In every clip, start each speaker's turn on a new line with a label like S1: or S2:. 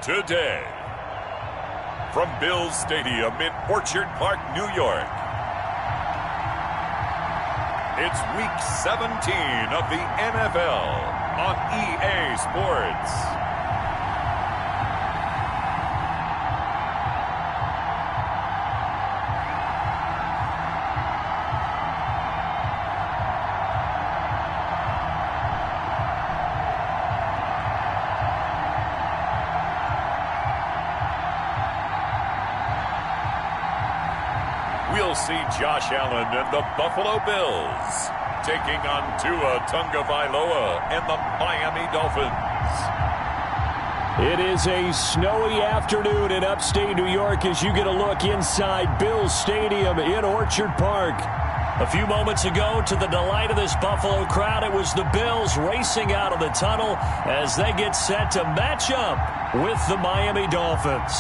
S1: today. From Bills Stadium in Orchard Park, New York, it's Week 17 of the NFL on EA Sports. We'll see Josh Allen and the Buffalo Bills taking on Tua Tagovailoa and the Miami Dolphins.
S2: It is a snowy afternoon in upstate New York as you get a look inside Bills Stadium in Orchard Park. A few moments ago, to the delight of this Buffalo crowd, it was the Bills racing out of the tunnel as they get set to match up with the Miami Dolphins.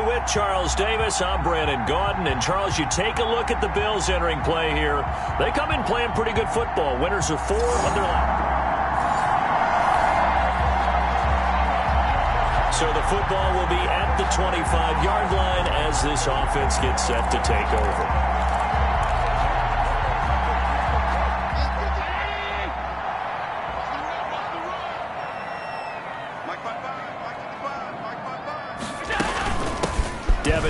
S2: With Charles Davis, I'm Brandon Gaudin. And Charles, you take a look at the Bills entering play here. They come in playing pretty good football. Winners of 4 of their last. So the football will be at the 25-yard line as this offense gets set to take over.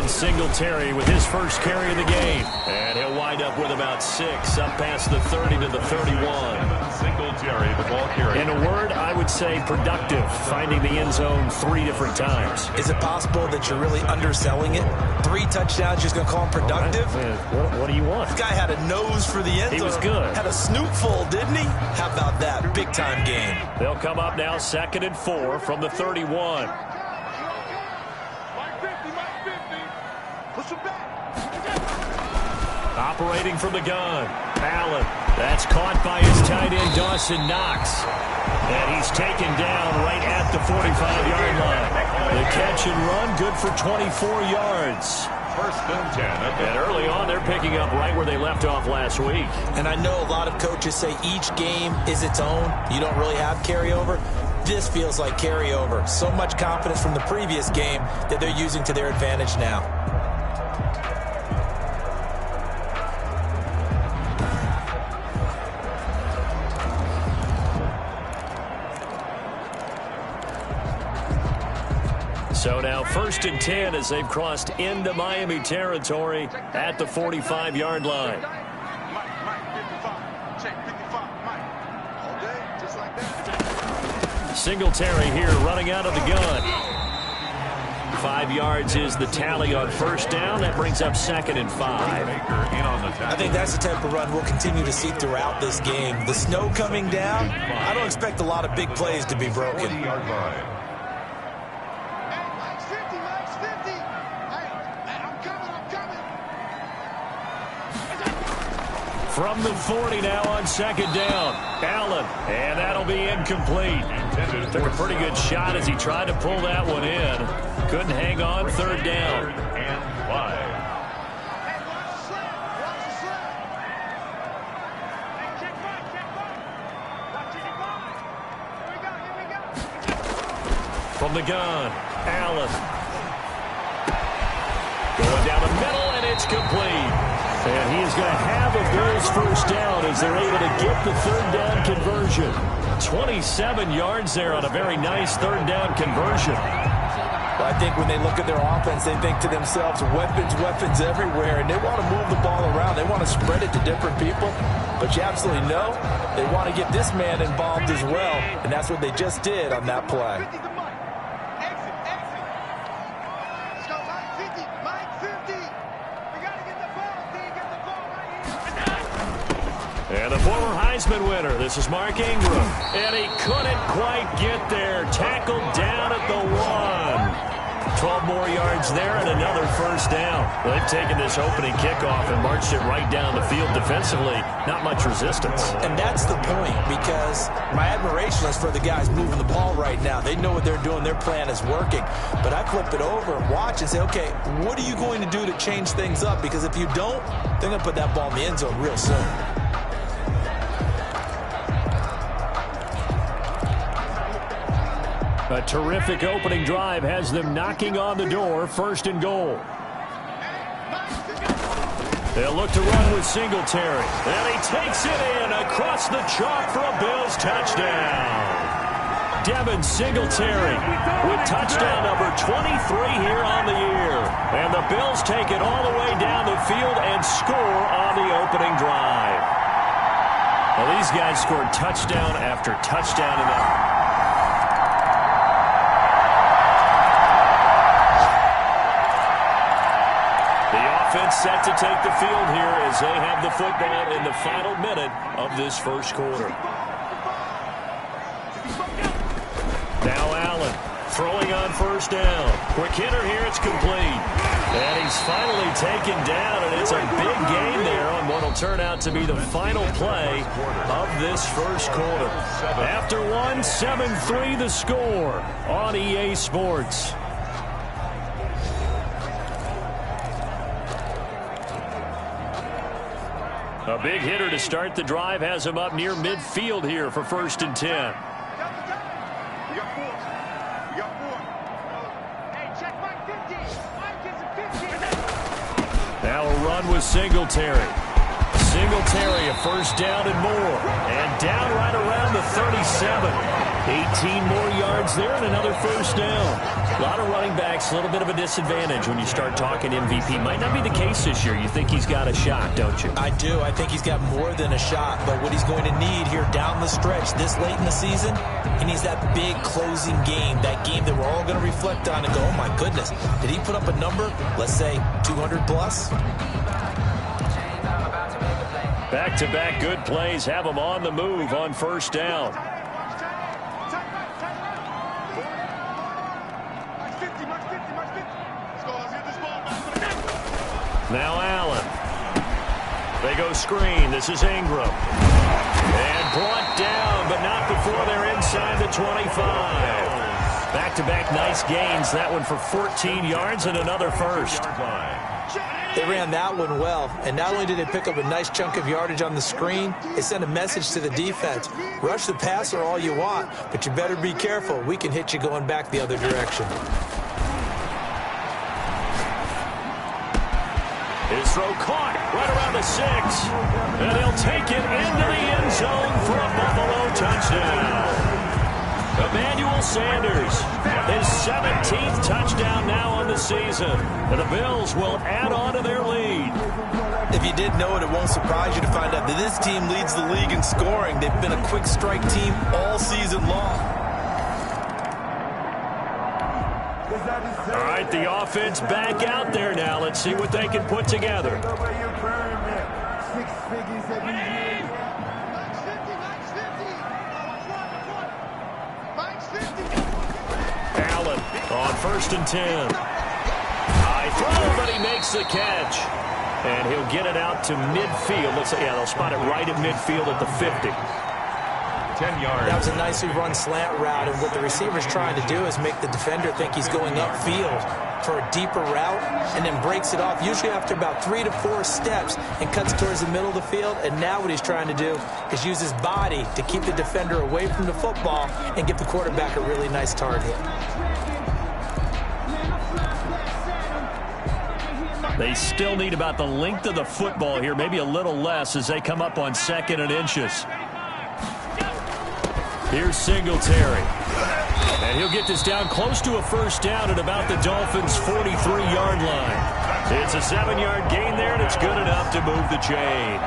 S2: Singletary with his first carry of the game. And he'll wind up with about 6 up past the 30 to the 31.
S1: Singletary, the ball carrier.
S2: In a word, I would say productive, finding the end zone 3 different times.
S3: Is it possible that you're really underselling it? 3 touchdowns, you're just going to call him productive?
S2: What do you want?
S3: This guy had a nose for the end zone.
S2: He was good.
S3: Had a snoot full, didn't he? How about that? Big-time game.
S2: They'll come up now 2nd and 4 from the 31. Operating from the gun, Allen. That's caught by his tight end, Dawson Knox. And he's taken down right at the 45-yard line. The catch and run, good for 24 yards.
S1: First and 10.
S2: And early on, they're picking up right where they left off last week.
S3: And I know a lot of coaches say each game is its own. You don't really have carryover. This feels like carryover. So much confidence from the previous game that they're using to their advantage now.
S2: So now 1st and 10 as they've crossed into Miami territory at the 45-yard line. Singletary here running out of the gun. 5 yards is the tally on 1st down. That brings up 2nd and 5.
S3: I think that's the type of run we'll continue to see throughout this game. The snow coming down, I don't expect a lot of big plays to be broken.
S2: From the 40 now on 2nd down. Allen, and that'll be incomplete. Took a pretty good shot as he tried to pull that one in. Couldn't hang on 3rd down.
S1: And 5.
S2: From the gun, Allen. Going down the middle, and it's complete. And he is going to have a Bills first down as they're able to get the 3rd down conversion. 27 yards there on a very nice 3rd down conversion.
S3: Well, I think when they look at their offense, they think to themselves, weapons, weapons everywhere, and they want to move the ball around. They want to spread it to different people. But you absolutely know they want to get this man involved as well, and that's what they just did on that play.
S2: And the former Heisman winner, this is Mark Ingram. And he couldn't quite get there. Tackled down at the 1. 12 more yards there and another first down. They've taken this opening kickoff and marched it right down the field defensively. Not much resistance.
S3: And that's the point, because my admiration is for the guys moving the ball right now. They know what they're doing. Their plan is working. But I flip it over and watch and say, okay, what are you going to do to change things up? Because if you don't, they're going to put that ball in the end zone real soon.
S2: A terrific opening drive has them knocking on the door, 1st and goal. They'll look to run with Singletary. And he takes it in across the chalk for a Bills touchdown. Devin Singletary with touchdown number 23 here on the year. And the Bills take it all the way down the field and score on the opening drive. Well, these guys scored touchdown after touchdown in that. Offense set to take the field here as they have the football in the final minute of this first quarter. Now Allen throwing on 1st down. Quick hitter here, it's complete. And he's finally taken down, and it's a big gain there on what will turn out to be the final play of this first quarter. After one, 7-3 the score on EA Sports. A big hitter to start the drive has him up near midfield here for 1st and 10. Now a run with Singletary. Singletary, a 1st down and more. And down right around the 37. 18 more yards there and another 1st down. A lot of running backs, a little bit of a disadvantage when you start talking MVP. Might not be the case this year. You think he's got a shot, don't you?
S3: I do. I think he's got more than a shot. But what he's going to need here down the stretch this late in the season, he needs that big closing game, that game that we're all going to reflect on and go, oh, my goodness, did he put up a number, let's say 200 plus?
S2: Back-to-back good plays have him on the move on 1st down. Now Allen. They go screen. This is Ingram. And brought down, but not before they're inside the 25. Back-to-back nice gains. That one for 14 yards and another 1st.
S3: They ran that one well, and not only did they pick up a nice chunk of yardage on the screen, they sent a message to the defense. Rush the passer all you want, but you better be careful. We can hit you going back the other direction.
S2: His throw caught right around the 6. And he'll take it into the end zone for a Buffalo touchdown. Emmanuel Sanders, his 17th touchdown now on the season. And the Bills will add on to their lead.
S3: If you didn't know it, it won't surprise you to find out that this team leads the league in scoring. They've been a quick strike team all season long.
S2: All right, the offense back out there now. Let's see what they can put together. Allen on 1st and 10. High throw, but he makes the catch. And he'll get it out to midfield. Looks like, yeah, they'll spot it right at midfield at the 50.
S3: 10 yards. That was a nicely run slant route, and what the receiver's trying to do is make the defender think he's going upfield for a deeper route, and then breaks it off, usually after about 3 to 4 steps, and cuts towards the middle of the field. And now what he's trying to do is use his body to keep the defender away from the football and give the quarterback a really nice target.
S2: They still need about the length of the football here, maybe a little less as they come up on 2nd and inches. Here's Singletary. And he'll get this down close to a 1st down at about the Dolphins' 43-yard line. It's a 7-yard gain there, and it's good enough to move the chains.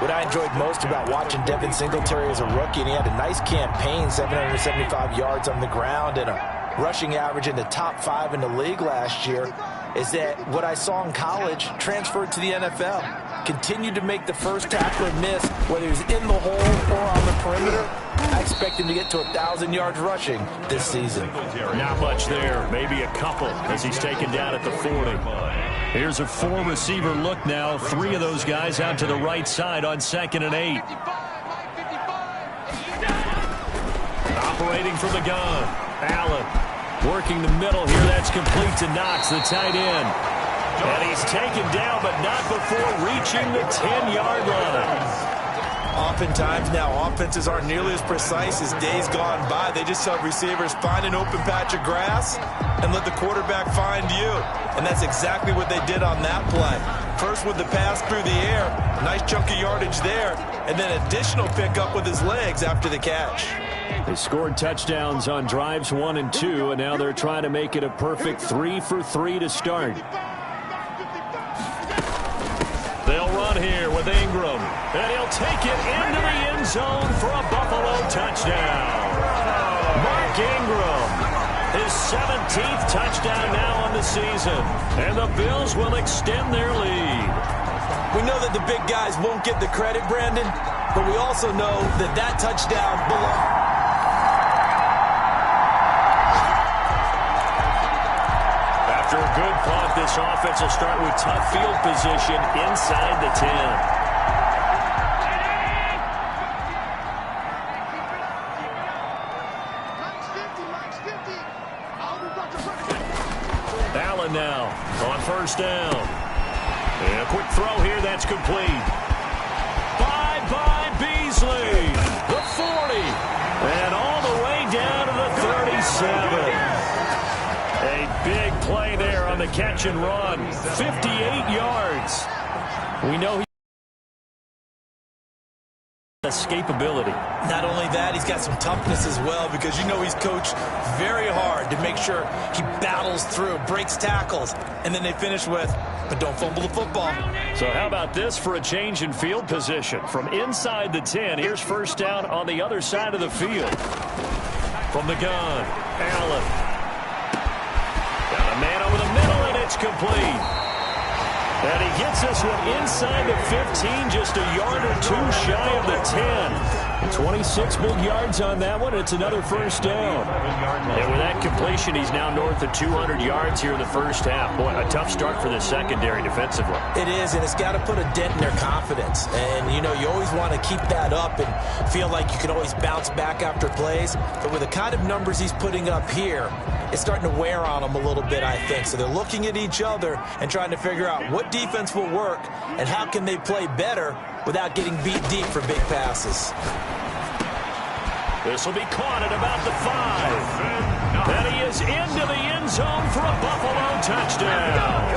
S3: What I enjoyed most about watching Devin Singletary as a rookie, and he had a nice campaign, 775 yards on the ground and a rushing average in the top 5 in the league last year, is that what I saw in college transferred to the NFL. continued to make the first tackler miss, whether he's in the hole or on the perimeter. I expect him to get to 1,000 yards rushing this season.
S2: Not much there, maybe a couple as he's taken down at the 40. Here's a four-receiver look now. Three of those guys out to the right side on 2nd and 8. Operating from the gun. Allen working the middle here. That's complete to Knox, the tight end. And he's taken down, but not before reaching the 10-yard line.
S3: Oftentimes now, offenses aren't nearly as precise as days gone by. They just have receivers find an open patch of grass and let the quarterback find you. And that's exactly what they did on that play. First with the pass through the air, nice chunk of yardage there, and then additional pickup with his legs after the catch.
S2: They scored touchdowns on drives 1 and 2, and now they're trying to make it a perfect 3 for 3 to start. They'll run here with Ingram, and he'll take it into the end zone for a Buffalo touchdown. Mark Ingram, his 17th touchdown now on the season, and the Bills will extend their lead.
S3: We know that the big guys won't get the credit, Brandon, but we also know that that touchdown belongs.
S2: After a good punt, this offense will start with tough field position inside the 10. Allen now on first down. And a quick throw here, that's complete. By Beasley, the 40, and all the way down to the 37. A big play there on the catch and run. 58 yards. We know he escapability.
S3: Not only that, he's got some toughness as well, because you know he's coached very hard to make sure he battles through, breaks tackles, and then they finish with, but don't fumble the football.
S2: So how about this for a change in field position? From inside the 10, here's first down on the other side of the field. From the gun, Allen. Got a man over the middle, and it's complete. And he gets this one inside the 15, just a yard or two shy of the 10. 26 big yards on that one. It's another first down. And with that completion, he's now north of 200 yards here in the first half. Boy, a tough start for the secondary defensively.
S3: It is, and it's got to put a dent in their confidence. And, you know, you always want to keep that up and feel like you can always bounce back after plays. But with the kind of numbers he's putting up here, it's starting to wear on them a little bit, I think. So they're looking at each other and trying to figure out what defense will work and how can they play better without getting beat deep for big passes.
S2: This will be caught at about the 5. And he is into the end zone for a Buffalo touchdown.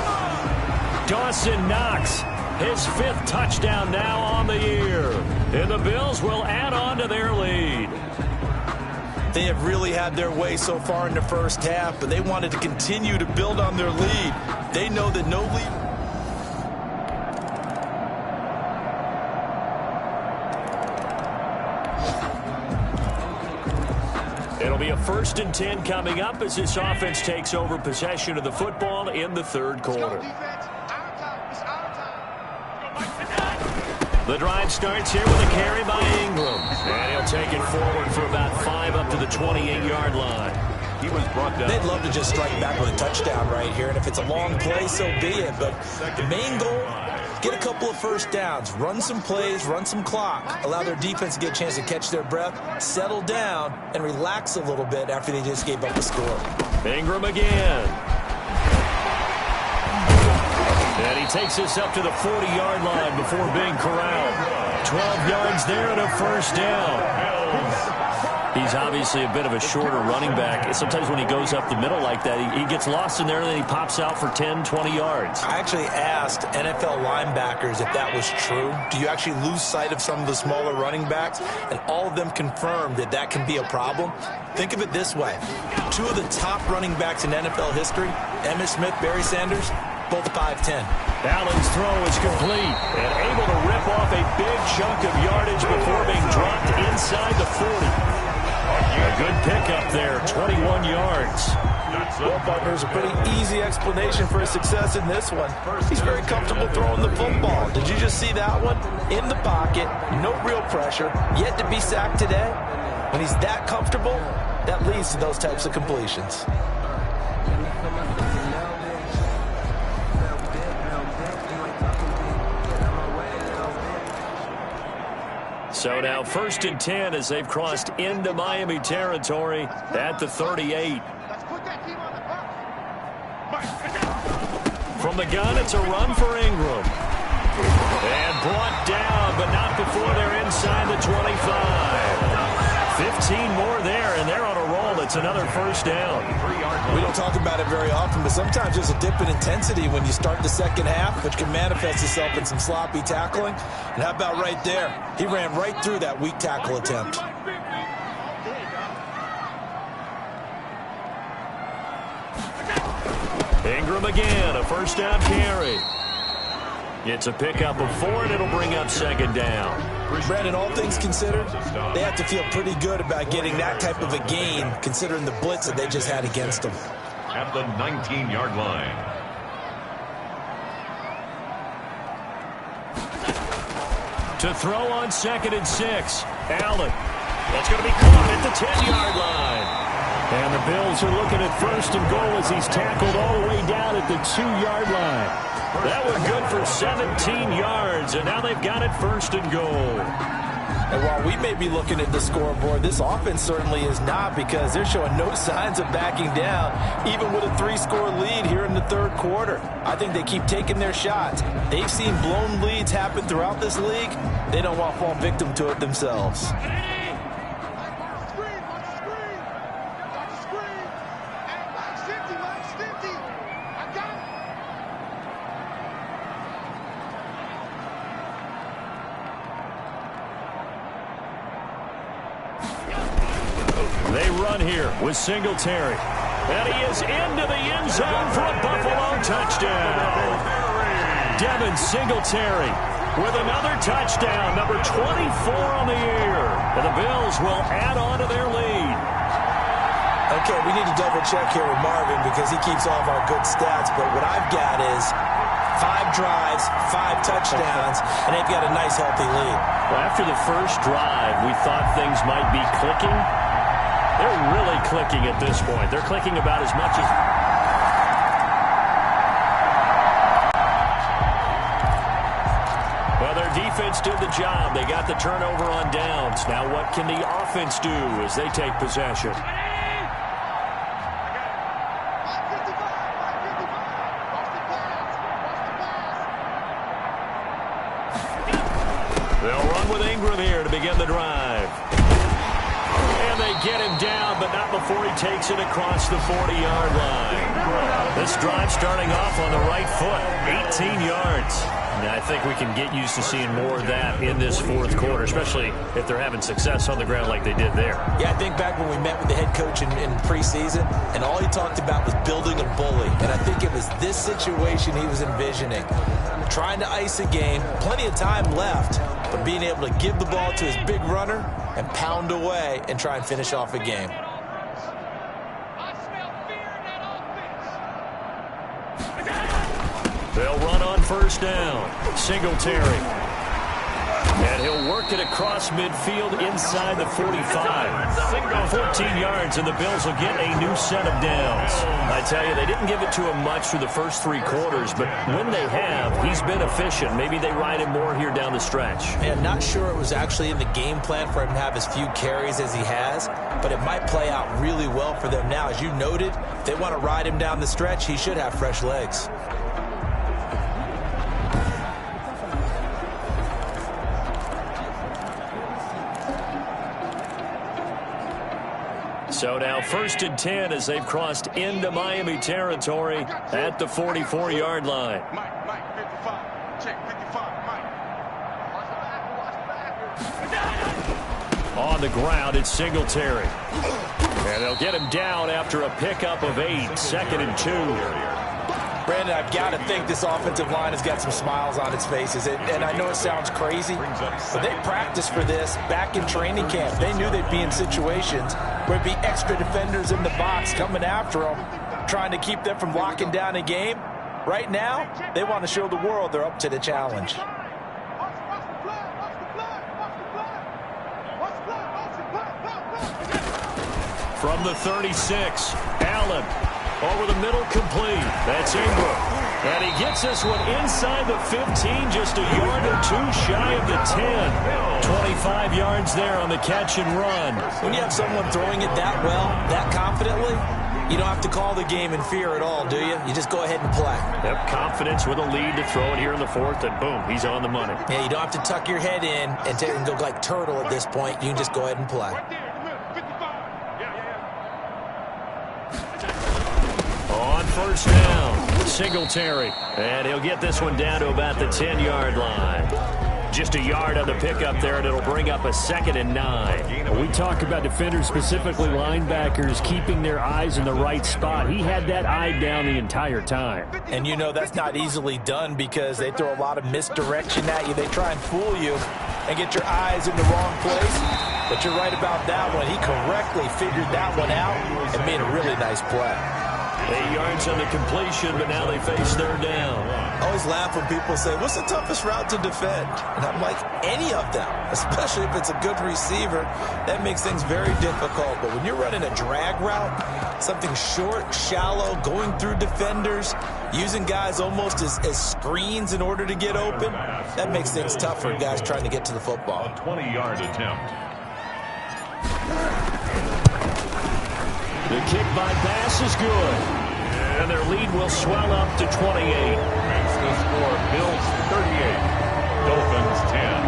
S2: Dawson Knox, his 5th touchdown now on the year. And the Bills will add on to their lead.
S3: They have really had their way so far in the first half, but they wanted to continue to build on their lead. They know that no lead.
S2: It'll be a 1st and 10 coming up as this offense takes over possession of the football in the 3rd quarter. The drive starts here with a carry by Ingram. And he'll take it forward for about 5 up to the 28-yard line. He was brought down.
S3: They'd love to just strike back with a touchdown right here, and if it's a long play, so be it. But the main goal, get a couple of first downs, run some plays, run some clock, allow their defense to get a chance to catch their breath, settle down, and relax a little bit after they just gave up the score.
S2: Ingram again. And he takes this up to the 40-yard line before being corralled. 12 yards there and a first down. He's obviously a bit of a shorter running back. Sometimes when he goes up the middle like that, he gets lost in there and then he pops out for 10, 20 yards.
S3: I actually asked NFL linebackers if that was true. Do you actually lose sight of some of the smaller running backs? And all of them confirmed that that can be a problem. Think of it this way. 2 of the top running backs in NFL history, Emmitt Smith, Barry Sanders, both 5'10".
S2: Allen's throw is complete and able to rip off a big chunk of yardage before being dropped inside the 40. A good pickup there, 21 yards.
S3: Well, partner, there's a pretty easy explanation for his success in this one. He's very comfortable throwing the football. Did you just see that one? In the pocket, no real pressure, yet to be sacked today. When he's that comfortable, that leads to those types of completions.
S2: So now 1st and 10 as they've crossed into Miami territory at the 38. From the gun, it's a run for Ingram. And brought down, but not before they're inside the 25. 15 more there, and they're on a roll. It's another first down.
S3: We don't talk about it very often, but sometimes there's a dip in intensity when you start the second half, which can manifest itself in some sloppy tackling. And how about right there? He ran right through that weak tackle attempt.
S2: Ingram again, a first down carry. It's a pickup of 4, and it'll bring up 2nd down.
S3: Brandon, all things considered, they have to feel pretty good about getting that type of a gain, considering the blitz that they just had against them.
S1: At the 19-yard line.
S2: To throw on 2nd and 6. Allen. That's going to be caught at the 10-yard line. And the Bills are looking at 1st and goal as he's tackled all the way down at the 2-yard line. That was good for 17 yards, and now they've got it 1st and goal.
S3: And while we may be looking at the scoreboard, this offense certainly is not, because they're showing no signs of backing down, even with a 3-score lead here in the 3rd quarter. I think they keep taking their shots. They've seen blown leads happen throughout this league. They don't want to fall victim to it themselves.
S2: They run here with Singletary. And he is into the end zone for a Buffalo touchdown. Devin Singletary with another touchdown, number 24 on the year. And the Bills will add on to their lead.
S3: Okay, we need to double check here with Marvin because he keeps all of our good stats. But what I've got is 5 drives, 5 touchdowns, and they've got a nice, healthy lead.
S2: Well, after the first drive, we thought things might be clicking. They're really clicking at this point. They're clicking about as much as... Well, their defense did the job. They got the turnover on downs. Now what can the offense do as they take possession? They'll run with Ingram here to begin the drive. And they get him down, but not before he takes it across the 40-yard line. This drive starting off on the right foot, 18 yards. And I think we can get used to seeing more of that in this 4th quarter, especially if they're having success on the ground like they did there.
S3: Yeah, I think back when we met with the head coach in preseason, and all he talked about was building a bully. And I think it was this situation he was envisioning. Trying to ice a game, plenty of time left, but being able to give the ball to his big runner and pound away and try and finish off a game.
S2: They'll run on 1st down. Singletary. And he'll work it across midfield inside the 45. 14 yards, and the Bills will get a new set of downs. I tell you, they didn't give it to him much through the first 3 quarters, but when they have, he's been efficient. Maybe they ride him more here down the stretch.
S3: And not sure it was actually in the game plan for him to have as few carries as he has, but it might play out really well for them now. As you noted, if they want to ride him down the stretch, he should have fresh legs.
S2: So now 1st and 10 as they've crossed into Miami territory at the 44-yard line.
S4: Mike, 55. Check 55, Mike.
S2: On the ground, it's Singletary. And they'll get him down after a pickup of 8, 2nd and 2.
S3: Brandon, I've got to think this offensive line has got some smiles on its faces. And I know it sounds crazy, but they practiced for this back in training camp. They knew they'd be in situations where it'd be extra defenders in the box coming after them. trying to keep them from locking down a game. Right now, they want to show the world they're up to the challenge.
S2: From the 36, Allen over the middle, complete. That's Ingram. And he gets this one inside the 15, just a yard or two shy of the 10. 25 yards there on the catch and run.
S3: When you have someone throwing it that well, that confidently, you don't have to call the game in fear at all, do you? You just go ahead and play.
S2: Yep, confidence with a lead to throw it here in the fourth, and boom, he's on the money.
S3: Yeah, you don't have to tuck your head in and go like turtle at this point. You can just go ahead and play.
S2: On first down, Singletary. And he'll get this one down to about the 10-yard line. Just a yard on the pickup there, and it'll bring up a 2nd and 9.
S5: We talk about defenders, specifically linebackers, keeping their eyes in the right spot. He had that eye down the entire time.
S3: And you know that's not easily done because they throw a lot of misdirection at you. They try and fool you and get your eyes in the wrong place. But you're right about that one. He correctly figured that one out and made a really nice play.
S2: 8 yards on the completion, but now they face third down.
S3: I always laugh when people say, what's the toughest route to defend? And I'm like, any of them, especially if it's a good receiver. That makes things very difficult. But when you're running a drag route, something short, shallow, going through defenders, using guys almost as screens in order to get open, that makes things tough for guys trying to get to the football.
S1: A 20-yard attempt.
S2: The kick by pass is good. And their lead will swell up to 28.
S1: Makes the score Bills 38, Dolphins 10.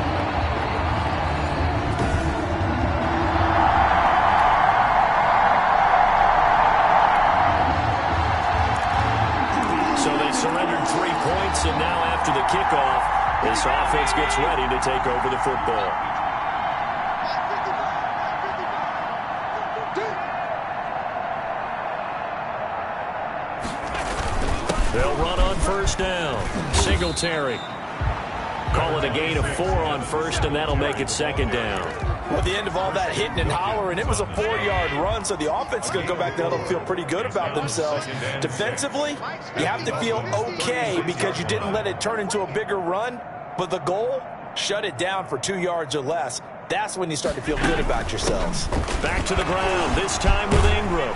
S2: So they surrendered 3 points, and now after the kickoff, this offense gets ready to take over the football. They'll run on first down. Singletary. Call it a gain of 4 on first, and that'll make it 2nd down.
S3: Well, at the end of all that hitting and hollering, it was a 4-yard run, so the offense is going to go back down and feel pretty good about themselves. Defensively, you have to feel okay because you didn't let it turn into a bigger run, but the goal, shut it down for 2 yards or less. That's when you start to feel good about yourselves.
S2: Back to the ground, this time with Ingram.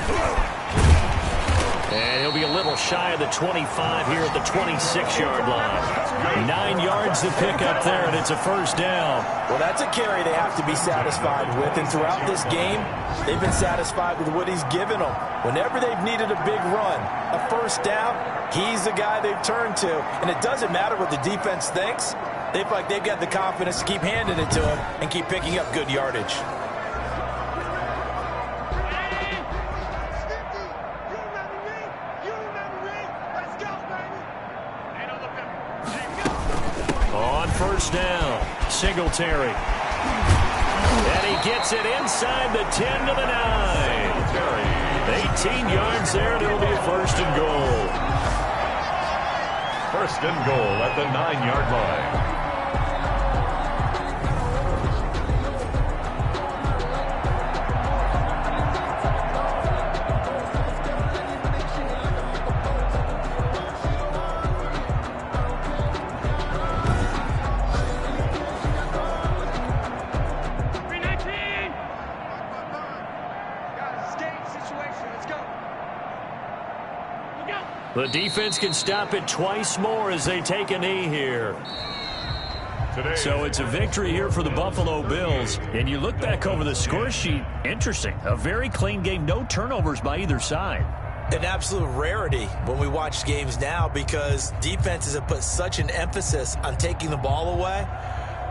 S2: And he'll be a little shy of the 25 here at the 26-yard line. 9 yards to pick up there, and it's a first down.
S3: Well, that's a carry they have to be satisfied with. And throughout this game, they've been satisfied with what he's given them. Whenever they've needed a big run, a first down, he's the guy they've turned to. And it doesn't matter what the defense thinks. They feel like they've got the confidence to keep handing it to him and keep picking up good yardage.
S2: First down, Singletary. And he gets it inside the 10 to the 9. 18 yards there, and it'll be a 1st and goal.
S1: 1st and goal at the 9-yard line.
S2: The defense can stop it twice more as they take a knee here. So it's a victory here for the Buffalo Bills. And you look back over the score sheet, interesting. A very clean game, no turnovers by either side.
S3: An absolute rarity when we watch games now because defenses have put such an emphasis on taking the ball away.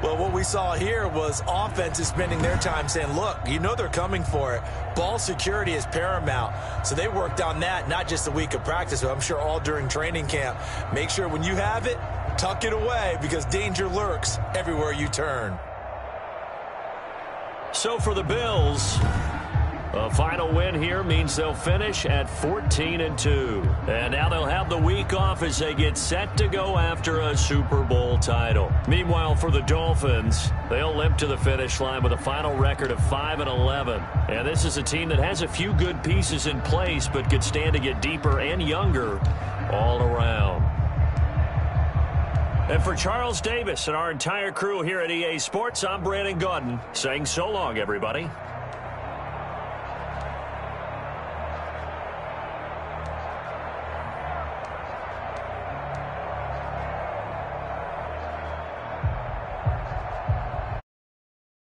S3: Well, what we saw here was offenses spending their time saying, look, you know they're coming for it. Ball security is paramount. So they worked on that, not just a week of practice, but I'm sure all during training camp. Make sure when you have it, tuck it away because danger lurks everywhere you turn.
S2: So for the Bills, A final win here means they'll finish at 14-2. And now they'll have the week off as they get set to go after a Super Bowl title. Meanwhile, for the Dolphins, they'll limp to the finish line with a final record of 5-11. And this is a team that has a few good pieces in place, but could stand to get deeper and younger all around. And for Charles Davis and our entire crew here at EA Sports, I'm Brandon Gaudin saying so long, everybody.